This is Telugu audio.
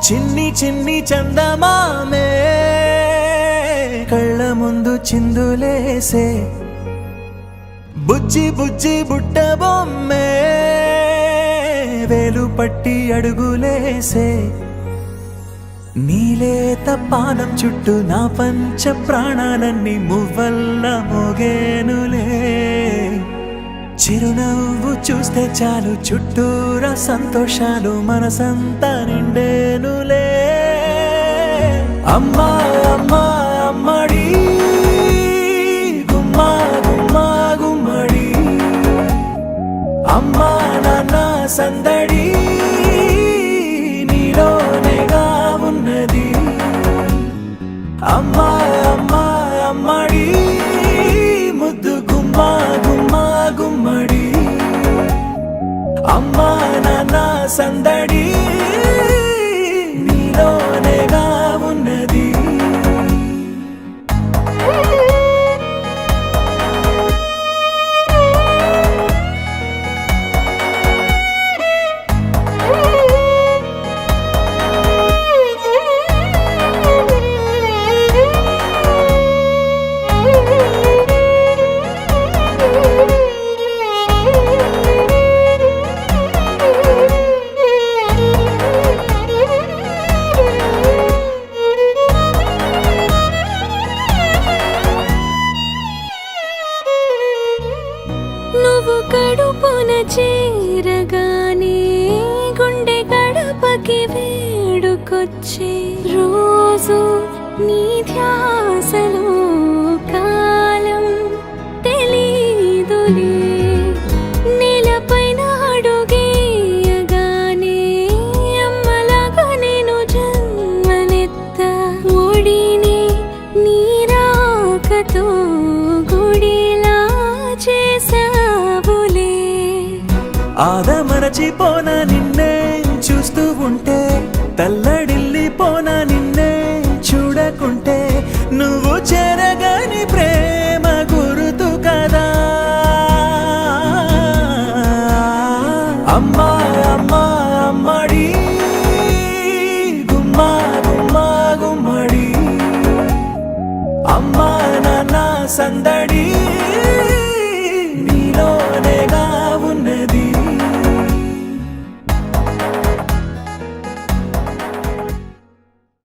చిన్ని చిన్ని చందమామే కళ్ళ ముందు చిందులేసే బుజ్జి బుజ్జి బుట్ట బొమ్మే వేలు పట్టి అడుగులేసే నీలేత పానం చుట్టూ నా పంచ ప్రాణాలన్నీ మువ్వల్ల మోగేనులే చిరునవ్వు చూస్తే చాలు చుట్టూరా సంతోషాలు మనసంతా నిండేనులే అమ్మా అమ్మా అమ్మడి గుమ్మా గుమ్మా గుమ్మడి అమ్మా నాన్న సందడి నీలోనేగా ఉన్నది అమ్మా అమ్మా అమ్మడి ముద్దు గుమ్మా గుమ్మా గుమ్మడి అమ్మా నాన్న సందడి నీలోనేగా ఉన్నది నువ్వు కడుపున చేరగానే గుండె గడపకి వేడుకొచ్చే రోజు నీ ధ్యాసలో కాలం తెలీదులే నేలపైన అడుగేయగానే అమ్మలాగా నేను జన్మనెత్త ఒడిని నీ రాకతో గుడిలా చేసావులే ఆదమరచిపోనా నిన్నే చూస్తూ ఉంటే తల్లడిల్లిపోనా నిన్నే చూడకుంటే నువ్వు చెరగని ప్రేమ గురుతు కదా అమ్మా అమ్మా అమ్మడి గుమ్మా గుమ్మా గుమ్మడి అమ్మా నాన్న సందడి